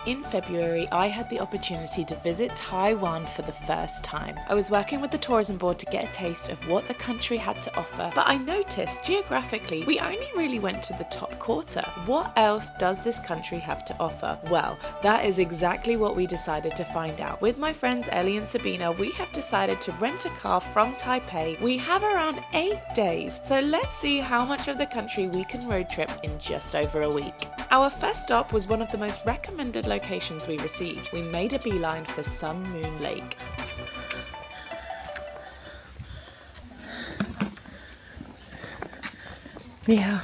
in February, I had the opportunity to visit Taiwan for the first time. I was working with the tourism board to get a taste of what the country had to offer, but I noticed geographically we only really went to the top quarter. What else does this country have to offer? Well, that is exactly what we decided to find out. With my friends Ellie and Sabina, we have decided to rent a car from Taipei. We have around 8 days, so let's see how much of the country we can road trip in just over a week. Our first stop was one of the most recommended locations we received. We made a beeline for Sun Moon Lake. Yeah.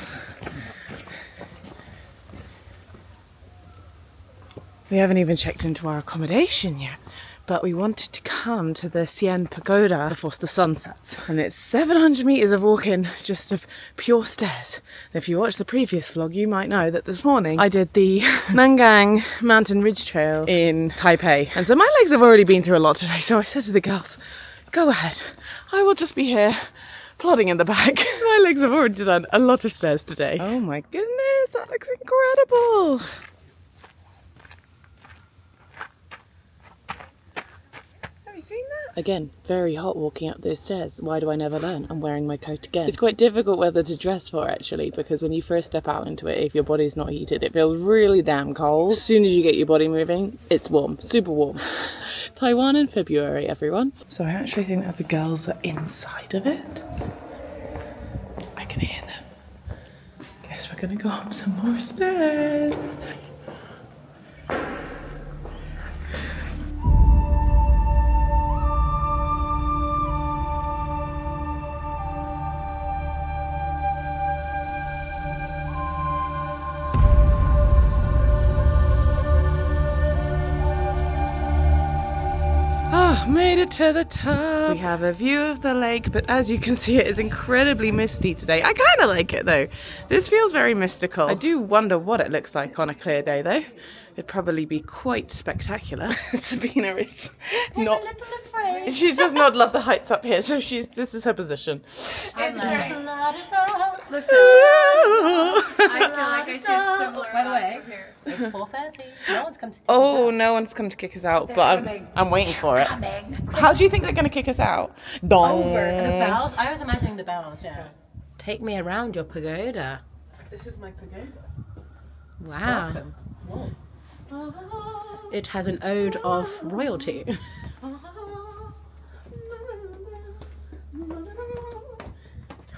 We haven't even checked into our accommodation yet, but we wanted to come to the Xian Pagoda before the sun sets. And it's 700 meters of walking, just of pure stairs. And if you watched the previous vlog, you might know that this morning I did the Nangang Mountain Ridge Trail in Taipei. And so my legs have already been through a lot today, so I said to the girls, go ahead, I will just be here plodding in the back. My legs have already done a lot of stairs today. Oh my goodness, that looks incredible. Seen that? Again, very hot walking up those stairs. Why do I never learn? I'm wearing my coat again. It's quite difficult weather to dress for actually, because when you first step out into it, if your body's not heated, it feels really damn cold. As soon as you get your body moving, it's warm, super warm. Taiwan in February, everyone. So I actually think that the girls are inside of it. I can hear them. Guess we're gonna go up some more stairs. Made it to the top. We have a view of the lake, but as you can see, it is incredibly misty today. I kind of like it though. This feels very mystical. I do wonder what it looks like on a clear day though. It'd probably be quite spectacular. Sabina is not. I'm a little afraid. She does not love the heights up here, so this is her position. Listen, I feel like I see a similar. By the way, from here. it's 4:30. No one's come to kick Oh, us out. no one's come to kick us out, but I'm waiting for it. Coming. How do you think they're going to kick us out? Dong. Over the bells. I was imagining the bells. Yeah. Take me around your pagoda. This is my pagoda. Wow. Welcome. It has an ode of royalty.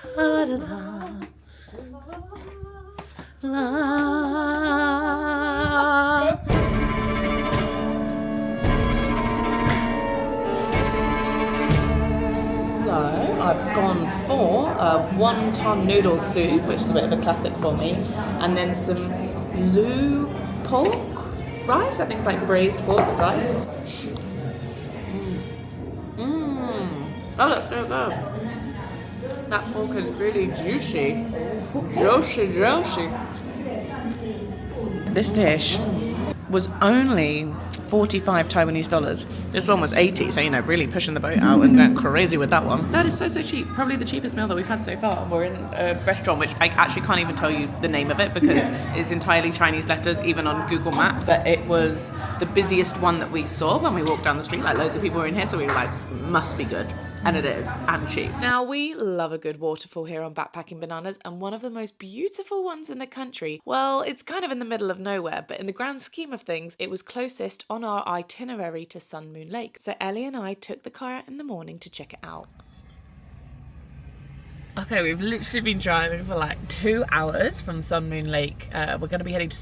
So I've gone for a wonton noodle soup, which is a bit of a classic for me, and then some lu pork rice. I think it's like braised pork with rice. Oh, that's so good. That pork is really juicy. Juicy. This dish was only 45 Taiwanese dollars. This one was 80, so really pushing the boat out and going crazy with that one. That is so cheap. Probably the cheapest meal that we've had so far. We're in a restaurant which I actually can't even tell you the name of it because it's entirely Chinese letters, even on Google Maps. But it was the busiest one that we saw when we walked down the street. Like loads of people were in here, so we were like, must be good. And it is, and cheap. Now, we love a good waterfall here on Backpacking Bananas, and one of the most beautiful ones in the country. Well, it's kind of in the middle of nowhere, but in the grand scheme of things, it was closest on our itinerary to Sun Moon Lake. So Ellie and I took the car out in the morning to check it out. Okay, we've literally been driving for like 2 hours from Sun Moon Lake. We're going to be heading to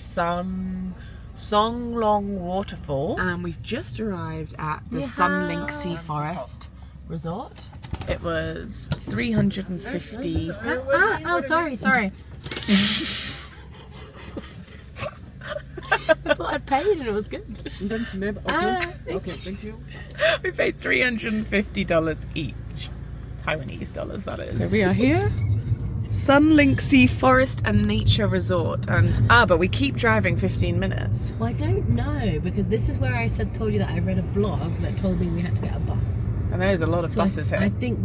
Songlong Waterfall, and we've just arrived at the Sunlink Sea Forest Resort. It was 350. Oh, sorry. I thought I'd paid and it was good. Okay, thank you. We paid $350 each. Taiwanese dollars, that is. So we are here. Sunlink Sea Forest and Nature Resort, and but we keep driving 15 minutes. Well, I don't know, because this is where I told you that I read a blog that told me we had to get a bus. And there's a lot of buses here. I think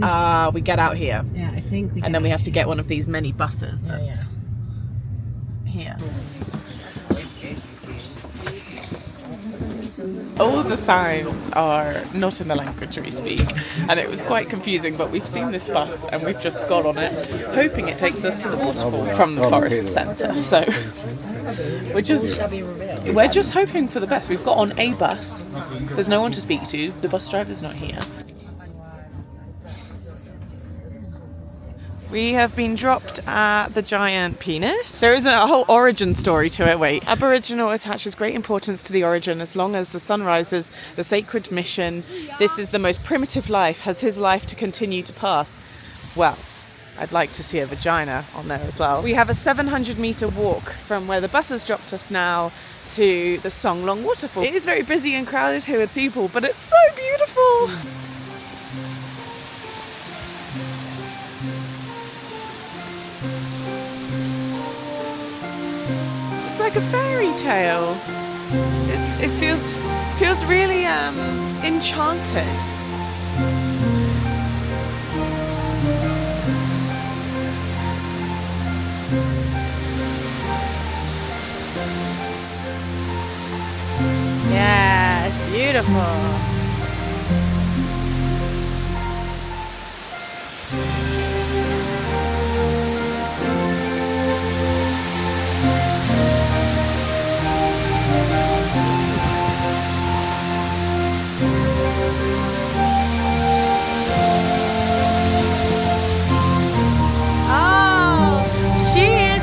we get out here. Yeah, I think we. And then we have to get one of these many buses that's here. All the signs are not in the language we speak, and it was quite confusing, but we've seen this bus and we've just got on it, hoping it takes us to the waterfall from the forest centre. So we're just hoping for the best. We've got on a bus. There's no one to speak to. The bus driver's not here. We have been dropped at the giant penis. There is a whole origin story to it. Wait. Aboriginal attaches great importance to the origin. As long as the sun rises, the sacred mission, this is the most primitive life, has his life to continue to pass. Well, I'd like to see a vagina on there as well. We have a 700-metre walk from where the bus has dropped us now to the Songlong Waterfall. It is very busy and crowded here with people, but it's so beautiful. Like a fairy tale. It feels really enchanted. Yeah, it's beautiful.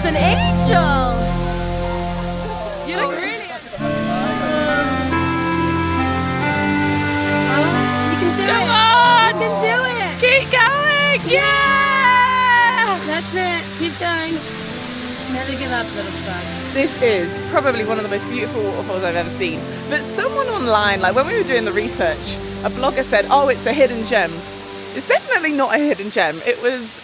An angel! You look really... you can do it! Come on! You can do it! Keep going! Yeah! That's it. Keep going. Never give up, little son. This is probably one of the most beautiful waterfalls I've ever seen. But someone online, like when we were doing the research, a blogger said, oh, it's a hidden gem. It's definitely not a hidden gem. It was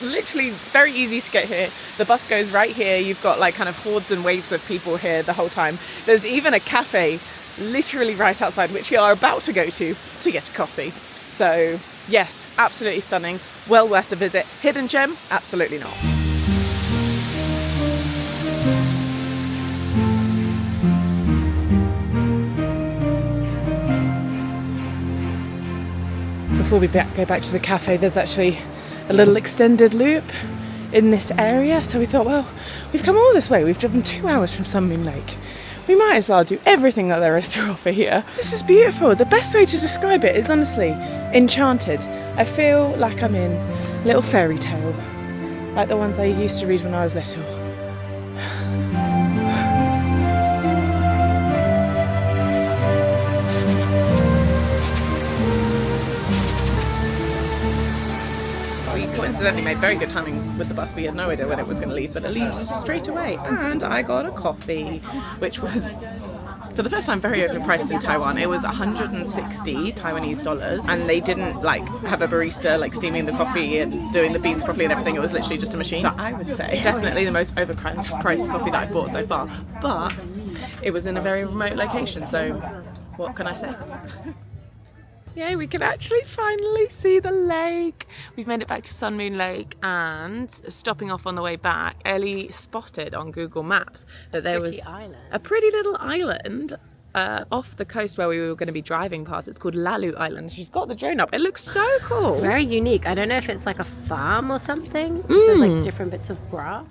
literally very easy to get here. The bus goes right here. You've got like kind of hordes and waves of people here the whole time. There's even a cafe literally right outside, which we are about to go to get a coffee. So yes, absolutely stunning. Well worth the visit. Hidden gem? Absolutely not. Before we go back to the cafe, there's actually a little extended loop in this area, so we thought, well, we've come all this way, we've driven 2 hours from Sun Moon Lake, we might as well do everything that there is to offer here. This is beautiful. The best way to describe it is honestly enchanted. I feel like I'm in a little fairy tale, like the ones I used to read when I was little. Coincidentally made very good timing with the bus. We had no idea when it was going to leave, but it leaves straight away. And I got a coffee, which was, for the first time, very overpriced in Taiwan. It was 160 Taiwanese dollars, and they didn't like have a barista like steaming the coffee and doing the beans properly and everything. It was literally just a machine. So I would say definitely the most overpriced coffee that I've bought so far, but it was in a very remote location, so what can I say? Yay, we can actually finally see the lake. We've made it back to Sun Moon Lake, and stopping off on the way back, Ellie spotted on Google Maps that there was a pretty little island off the coast where we were going to be driving past. It's called Lalu Island. She's got the drone up. It looks so cool. It's very unique. I don't know if it's like a farm or something. There's like different bits of grass.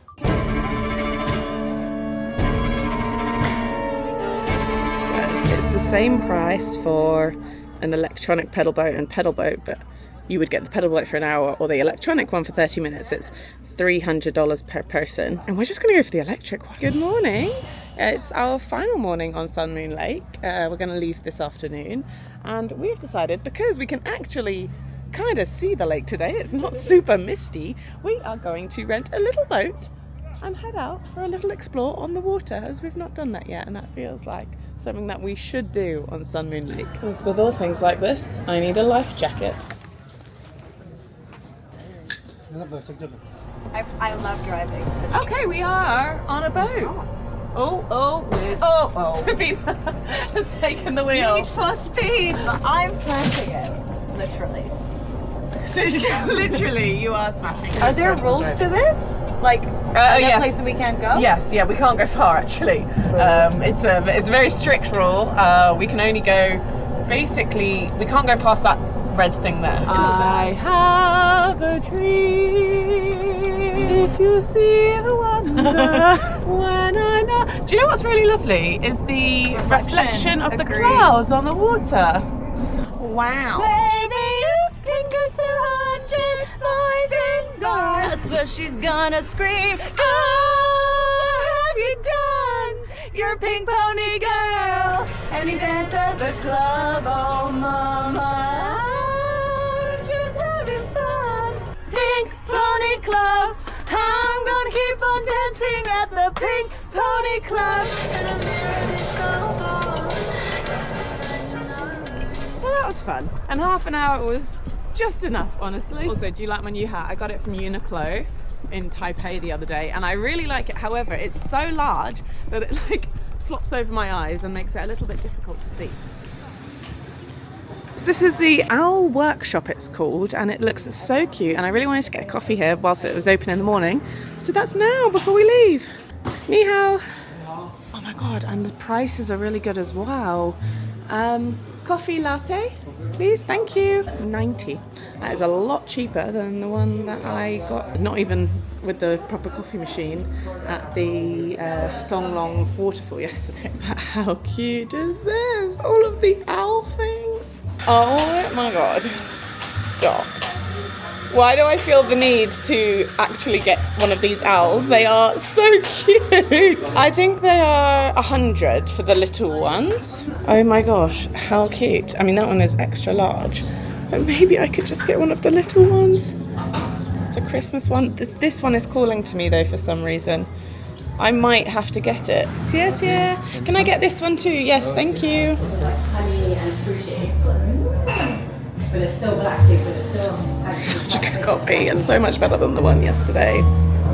So it's the same price for an electronic pedal boat and pedal boat, but you would get the pedal boat for an hour or the electronic one for 30 minutes. It's $300 per person, and we're just going to go for the electric one. Good morning. It's our final morning on Sun Moon Lake. We're going to leave this afternoon, and we've decided, because we can actually kind of see the lake today, it's not super misty, we are going to rent a little boat and head out for a little explore on the water, as we've not done that yet, and that feels like something that we should do on Sun Moon Lake. As with all things like this, I need a life jacket. I love driving. Okay, we are on a boat. Sabina has taken the wheel. Need for speed. I'm smashing it. Literally. So literally, you are smashing it. Are there rules to this? Like, Yes. Places we can't go? Yes, yeah, we can't go far actually. It's a very strict rule. We can only go, basically, we can't go past that red thing there. I have a dream, if you see the wonder when I know. Do you know what's really lovely? Is the reflection of the clouds on the water. Wow. Baby, you can kiss 100 boys and girls. That's what she's gonna scream. Oh, have you done your pink pony girl? And you dance at the club, oh mama. Just having fun. Pink Pony Club. I'm gonna keep on dancing at the Pink Pony Club. Well, that was fun. And half an hour was just enough, honestly. Also, do you like my new hat? I got it from Uniqlo in Taipei the other day, and I really like it. However, it's so large that it like flops over my eyes and makes it a little bit difficult to see. So this is the Owl Workshop, it's called, and it looks so cute, and I really wanted to get a coffee here whilst it was open in the morning. So that's now, before we leave. Ni hao. Oh my god, and the prices are really good as well. Coffee latte, please, thank you. 90. That is a lot cheaper than the one that I got, not even with the proper coffee machine, at the Songlong Waterfall yesterday. But how cute is this? All of the owl things. Oh my god. Stop. Why do I feel the need to actually get one of these owls? They are so cute. I think they are 100 for the little ones. Oh my gosh, how cute. I mean, that one is extra large, but maybe I could just get one of the little ones. It's a Christmas one. This one is calling to me though for some reason. I might have to get it. Xie. Can I get this one too? Yes, thank you. Honey and fruity. But it's still black tea, so it's still Such a good coffee. It's so much better than the one yesterday.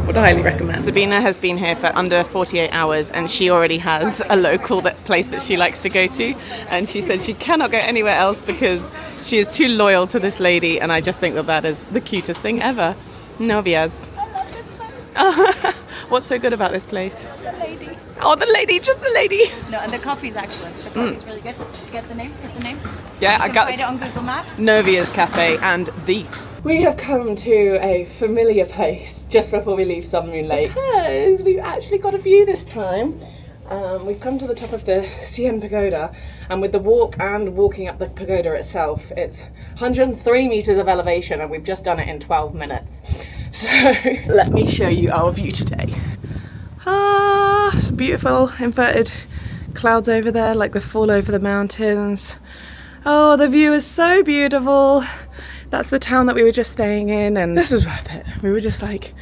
Would highly recommend. Sabina has been here for under 48 hours and she already has a local place that she likes to go to, and she said she cannot go anywhere else because she is too loyal to this lady, and I just think that is the cutest thing ever. Novias. What's so good about this place? The lady. Oh, the lady, just the lady. No, and the coffee's excellent. The coffee's really good. Did you get the name? Get the name? Yeah, I got Find it on Google Maps. Novia's Cafe and the. We have come to a familiar place just before we leave Sun Moon Lake because we've actually got a view this time. We've come to the top of the Xian Pagoda, and with the walk and walking up the pagoda itself, it's 103 meters of elevation, and we've just done it in 12 minutes. So let me show you our view today. Some beautiful inverted clouds over there, like they fall over the mountains. Oh, the view is so beautiful. That's the town that we were just staying in, and this was worth it. We were just like,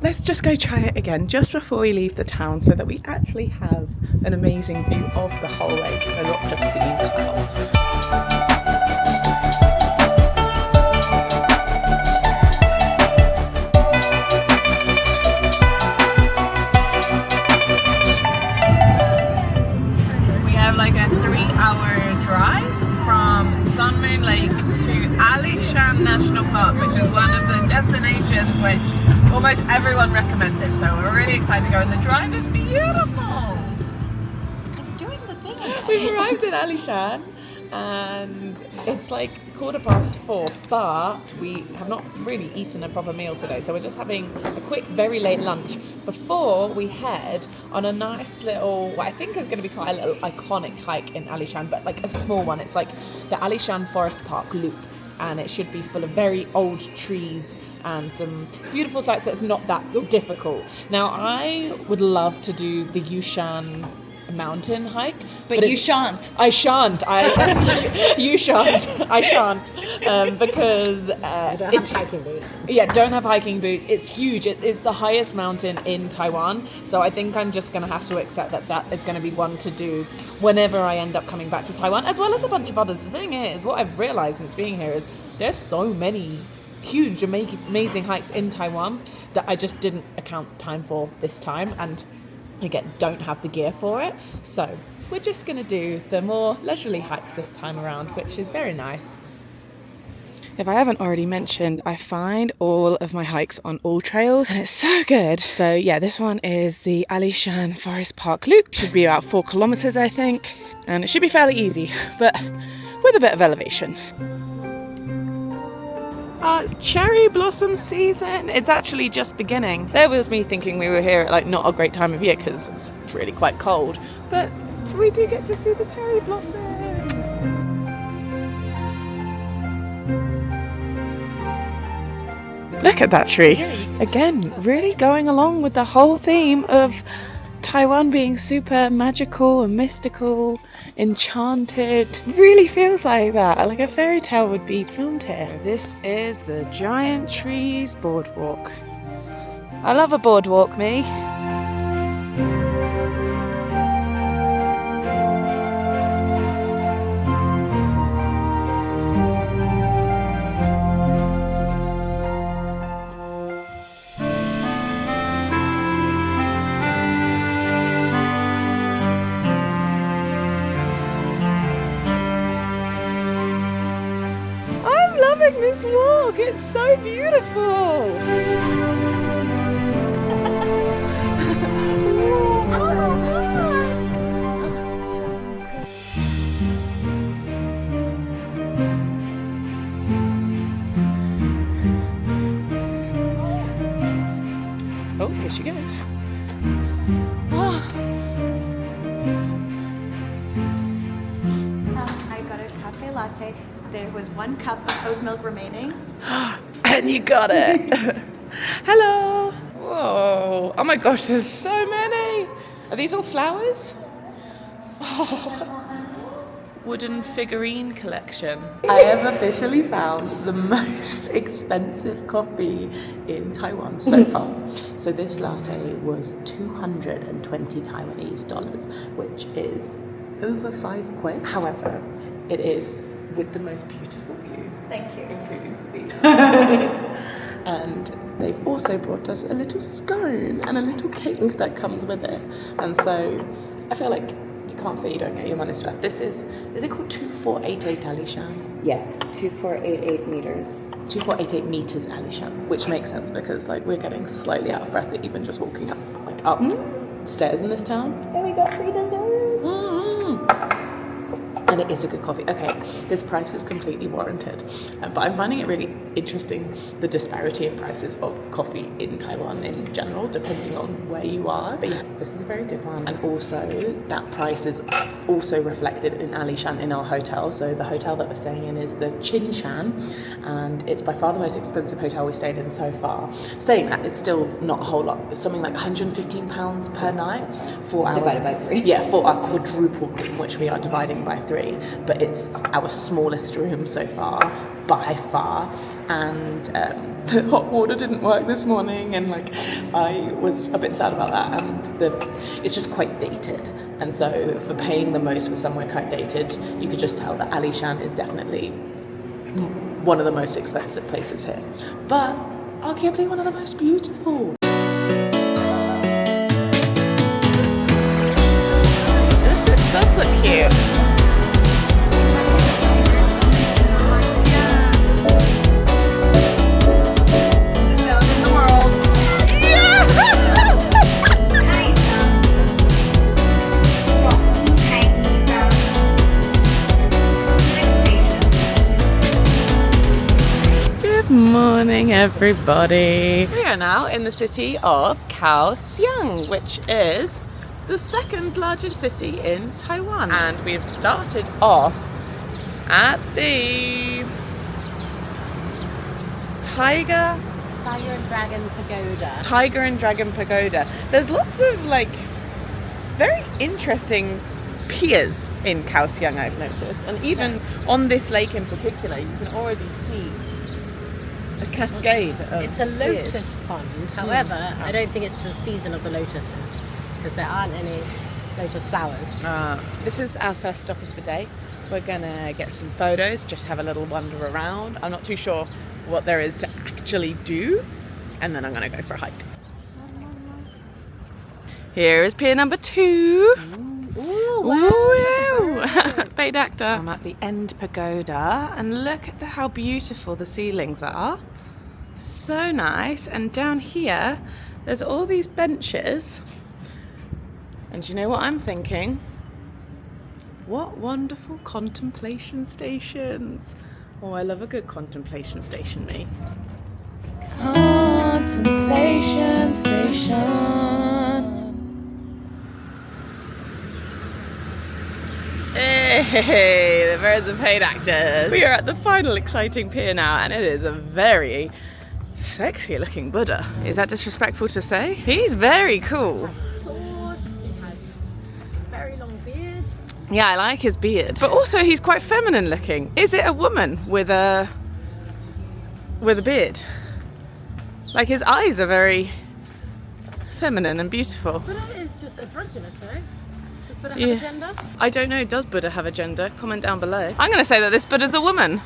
let's just go try it again just before we leave the town so that we actually have an amazing view of the whole lake and not just seeing clouds. We have like a 3-hour drive from Sun Moon Lake to Alishan National Park, which is one of the destinations which almost everyone recommended. So we're really excited to go, and the drive is beautiful. I'm doing the thing. We've arrived in Alishan and it's like 4:15, but we have not really eaten a proper meal today, so we're just having a quick, very late lunch before we head on a nice little, what I think is going to be quite a little iconic hike in Alishan, but like a small one. It's like the Alishan Forest Park Loop, and it should be full of very old trees and some beautiful sights that's not that difficult. Now, I would love to do the Shoushan mountain hike, But you shan't. I shan't. You shan't. I shan't. Because it's hiking boots. yeah, don't have hiking boots. It's huge. It's the highest mountain in Taiwan. So I think I'm just going to have to accept that is going to be one to do whenever I end up coming back to Taiwan, as well as a bunch of others. The thing is, what I've realized since being here is there's so many huge, amazing hikes in Taiwan that I just didn't account time for this time, and again, don't have the gear for it. So we're just going to do the more leisurely hikes this time around, which is very nice. If I haven't already mentioned, I find all of my hikes on all trails and it's so good. So yeah, this one is the Alishan Forest Park Loop. Should be about 4 kilometers, I think. And it should be fairly easy, but with a bit of elevation. It's cherry blossom season. It's actually just beginning. There was me thinking we were here at like not a great time of year because it's really quite cold, but we do get to see the cherry blossoms. Look at that tree. Again, really going along with the whole theme of Taiwan being super magical and mystical, enchanted. Really feels like that, like a fairy tale would be filmed here. This is the Giant Trees Boardwalk. I love a boardwalk, me. This walk, it's so beautiful. Oh, here she goes. I got a cafe latte. There was 1 cup of oat milk remaining. And you got it. Hello. Whoa. Oh my gosh, there's so many. Are these all flowers? Oh. Wooden figurine collection. I have officially found the most expensive coffee in Taiwan so far. So this latte was 220 Taiwanese dollars, which is over 5 quid. However, it is with the most beautiful view. Thank you. Including Sabina. And they've also brought us a little scone and a little cake that comes with it. And so I feel like you can't say you don't get your money's worth. This is it called 2488 Alishan? Yeah, 2488 meters. 2488 meters Alishan, which makes sense because like we're getting slightly out of breath even just walking up stairs in this town. And we got free desserts. And it is a good coffee. Okay, this price is completely warranted, but I'm finding it really interesting, the disparity in prices of coffee in Taiwan in general, depending on where you are. But yes, this is a very good one. And also, that price is also reflected in Alishan in our hotel. So the hotel that we're staying in is the Xianzishan, and it's by far the most expensive hotel we stayed in so far. Saying that, it's still not a whole lot. It's something like £115 per night for our... Divided by 3. Yeah, for our quadruple room, which we are dividing by 3. But it's our smallest room so far, by far. And the hot water didn't work this morning, and like I was a bit sad about that. And it's just quite dated. And so for paying the most for somewhere quite dated, you could just tell that Alishan is definitely one of the most expensive places here. But arguably one of the most beautiful. This does look cute. Morning everybody. We are now in the city of Kaohsiung, which is the second largest city in Taiwan, and we have started off at the Tiger and Dragon Pagoda. Tiger and Dragon Pagoda. There's lots of like very interesting piers in Kaohsiung, I've noticed, and even on this lake in particular you can already see a cascade of It's a lotus piers. pond. However, I don't think it's the season of the lotuses because there aren't any lotus flowers. This is our first stop of the day. We're gonna get some photos, just have a little wander around. I'm not too sure what there is to actually do, and then I'm gonna go for a hike. Here is pier number 2. Ooh, Woo! Paid actor. I'm at the End Pagoda and look at how beautiful the ceilings are. So nice. And down here, there's all these benches. And do you know what I'm thinking? What wonderful contemplation stations. Oh, I love a good contemplation station, me. Contemplation station. Hey, the birds are paid actors. We are at the final exciting pier now, and it is a very sexy looking Buddha. Is that disrespectful to say? He's very cool. Sword. He has very long beard. Yeah, I like his beard. But also he's quite feminine looking. Is it a woman with a beard? Like his eyes are very feminine and beautiful. Buddha is just androgynous, right? Does Buddha have a gender? I don't know, does Buddha have a gender? Comment down below. I'm going to say that this Buddha's a woman.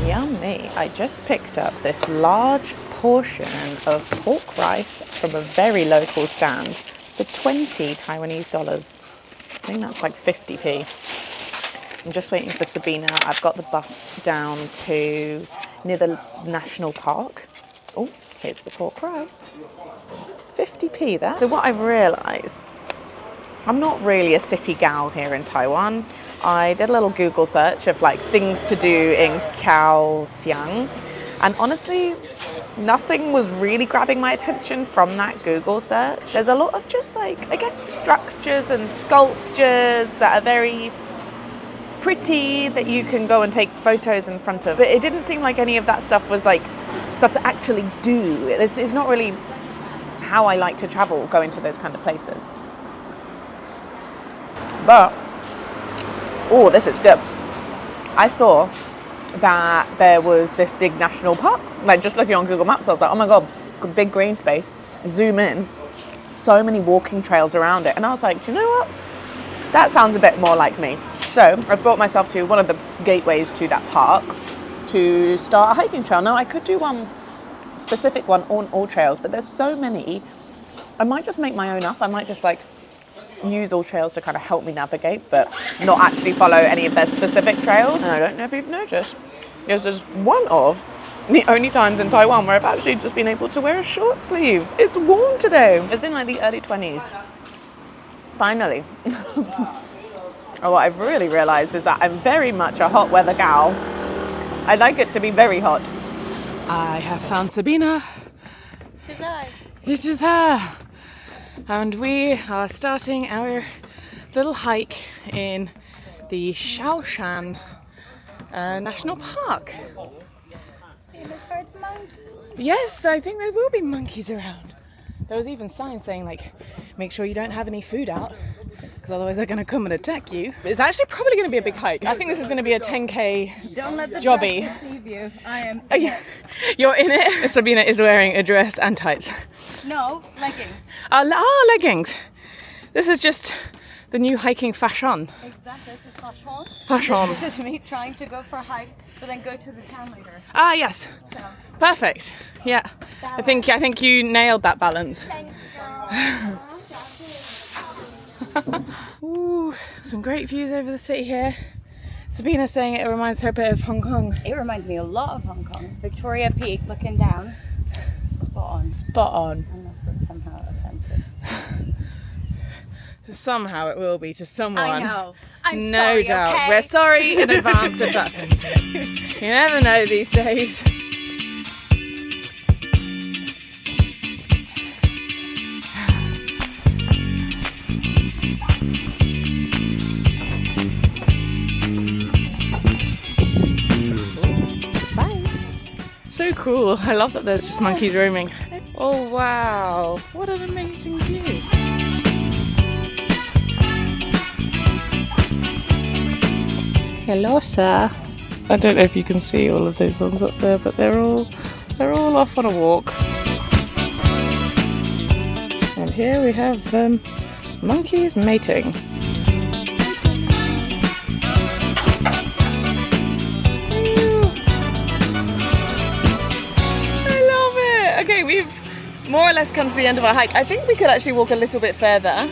Yummy. I just picked up this large portion of pork rice from a very local stand for 20 Taiwanese dollars. I think that's like 50p. I'm just waiting for Sabina. I've got the bus down to near the national park. Oh, here's the pork rice. 50p there. So what I've realised, I'm not really a city gal here in Taiwan. I did a little Google search of like things to do in Kaohsiung, and honestly, nothing was really grabbing my attention from that Google search. There's a lot of just like, I guess, structures and sculptures that are very pretty that you can go and take photos in front of. But it didn't seem like any of that stuff was like stuff to actually do. It's not really how I like to travel, going to those kind of places. But, oh, this is good. I saw that there was this big national park. Like just looking on Google Maps, I was like, oh my God, big green space. Zoom in, so many walking trails around it. And I was like, do you know what? That sounds a bit more like me. So I've brought myself to one of the gateways to that park to start a hiking trail. Now I could do one specific one on all trails, but there's so many. I might just make my own up. I might just like use all trails to kind of help me navigate, but not actually follow any of their specific trails. And I don't know if you've noticed, this is one of the only times in Taiwan where I've actually just been able to wear a short sleeve. It's warm today. It's in like the early 20s. Finally. And what I've really realised is that I'm very much a hot weather gal. I like it to be very hot. I have found Sabina. This is her. And we are starting our little hike in the Shoushan National Park. Famous for its monkeys. Yes, I think there will be monkeys around. There was even signs saying like, make sure you don't have any food out, because otherwise they're going to come and attack you. It's actually probably going to be a big hike. I think this is going to be a 10k Don't let the jobby. dress deceive you. I am. Oh, yeah. You're in it. Sabina is wearing a dress and tights. No, leggings. Leggings. This is just the new hiking fashion. Exactly. This is fashion. Fashion. This is me trying to go for a hike, but then go to the town later. Ah, yes. So. Perfect. Yeah. I think you nailed that balance. Ooh, some great views over the city here. Sabina's saying it reminds her a bit of Hong Kong. It reminds me a lot of Hong Kong. Victoria Peak, looking down. Spot on. Spot on. Unless that's somehow offensive. Somehow it will be to someone. I know. I'm no sorry, doubt. okay? We're sorry in advance if that. You never know these days. So cool. I love that there's just monkeys roaming. Oh wow, what an amazing view. Hello sir. I don't know if you can see all of those ones up there, but they're all off on a walk. And here we have monkeys mating. less come to the end of our hike. I think we could actually walk a little bit further.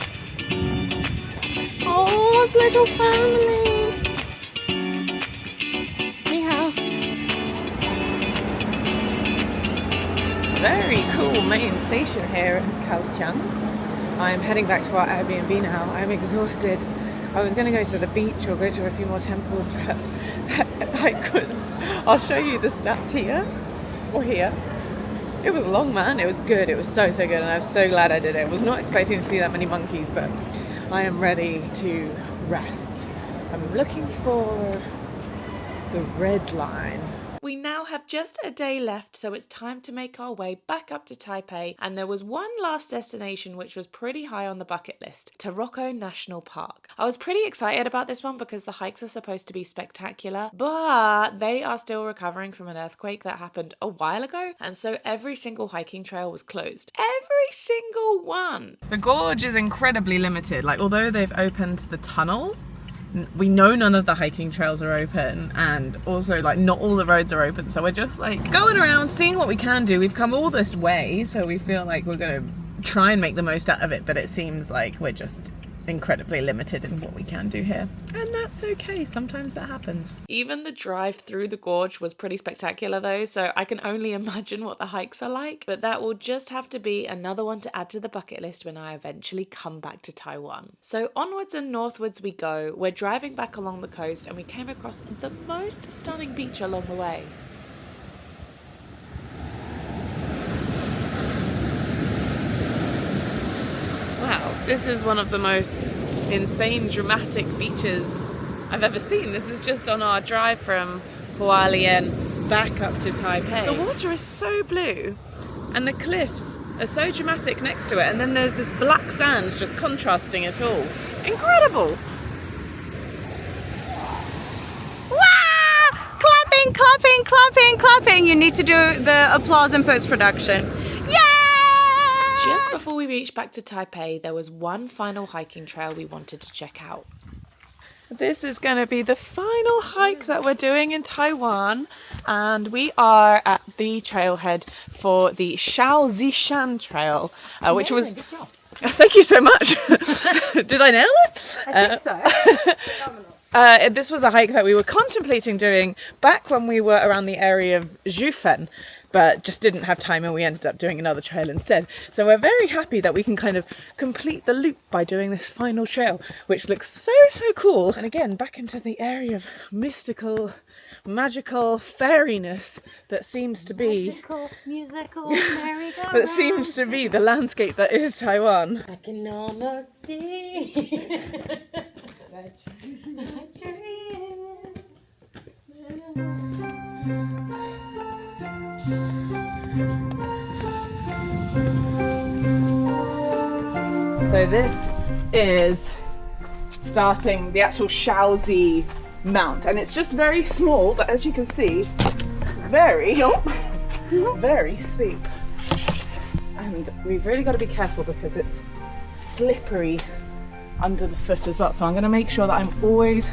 Oh, it's little families. Ni hao. Very cool main station here in Kaohsiung. I'm heading back to our Airbnb now. I'm exhausted. I was going to go to the beach or go to a few more temples, but that hike was... I'll show you the stats here, or here. It was long, man. It was good. It was so good, and I'm so glad I did it. I was not expecting to see that many monkeys, but I am ready to rest. I'm looking for the red line. We now have just a day left, so it's time to make our way back up to Taipei, and there was one last destination which was pretty high on the bucket list, Taroko National Park. I was pretty excited about this one because the hikes are supposed to be spectacular, but they are still recovering from an earthquake that happened a while ago, and so every single hiking trail was closed. Every single one! The gorge is incredibly limited, like although they've opened the tunnel, we know none of the hiking trails are open, and also like not all the roads are open, so we're just like going around seeing what we can do. We've come all this way, so we feel like we're gonna try and make the most out of it, but it seems like we're just incredibly limited in what we can do here, and that's okay. Sometimes that happens. Even the drive through the gorge was pretty spectacular though, so I can only imagine what the hikes are like, but that will just have to be another one to add to the bucket list when I eventually come back to Taiwan. So onwards and northwards we go. We're driving back along the coast, and we came across the most stunning beach along the way. Wow, this is one of the most insane dramatic beaches I've ever seen. This is just on our drive from Alishan back up to Taipei. The water is so blue and the cliffs are so dramatic next to it, and then there's this black sand just contrasting it all. Incredible! Wow! Clapping, clapping, clapping, clapping. You need to do the applause in post-production. Just before we reached back to Taipei, there was one final hiking trail we wanted to check out. This is going to be the final hike that we're doing in Taiwan, and we are at the trailhead for the Xianzishan Trail, which was... Good job. Thank you so much. Did I nail it? I think so. This was a hike that we were contemplating doing back when we were around the area of Shoushan, but just didn't have time, and we ended up doing another trail instead. So we're very happy that we can kind of complete the loop by doing this final trail, which looks so cool. And again, back into the area of mystical, magical fairiness that seems to be... Magical, musical, merry-go-round. that seems to be the landscape that is Taiwan. I can almost see that So this is starting the actual Shaozi Mount, and it's just very small, but as you can see, very steep. And we've really got to be careful because it's slippery under the foot as well. So I'm going to make sure that I'm always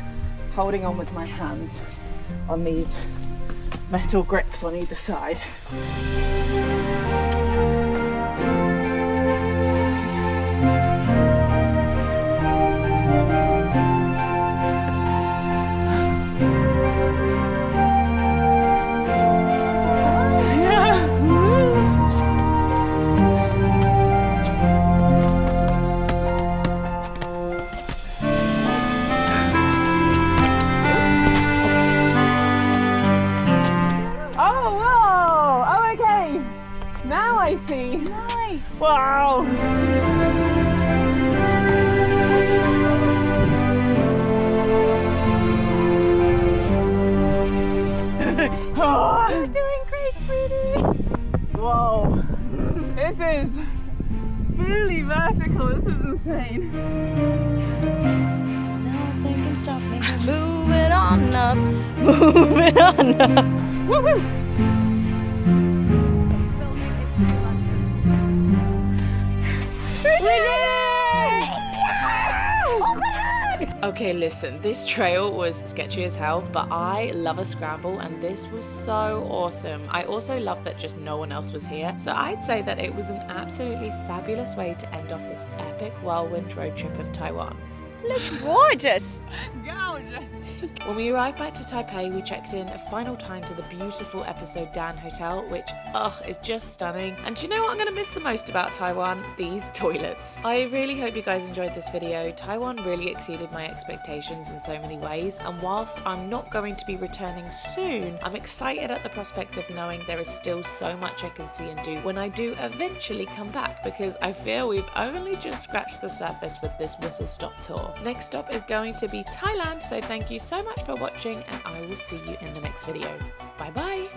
holding on with my hands on these metal grips on either side. I see. Nice. Wow. You're doing great, sweetie. Whoa. This is fully vertical. This is insane. Nothing can stop me. Move it on up. Move it on up. Woo woo. Okay, listen, this trail was sketchy as hell, but I love a scramble and this was so awesome. I also love that just no one else was here, so I'd say that it was an absolutely fabulous way to end off this epic whirlwind road trip of Taiwan. Looks gorgeous. When we arrived back to Taipei, we checked in a final time to the beautiful Episode Dan Hotel, which, is just stunning. And do you know what I'm going to miss the most about Taiwan? These toilets. I really hope you guys enjoyed this video. Taiwan really exceeded my expectations in so many ways, and whilst I'm not going to be returning soon, I'm excited at the prospect of knowing there is still so much I can see and do when I do eventually come back, because I feel we've only just scratched the surface with this whistle-stop tour. Next stop is going to be Thailand, so thank you so much for watching and I will see you in the next video. Bye bye!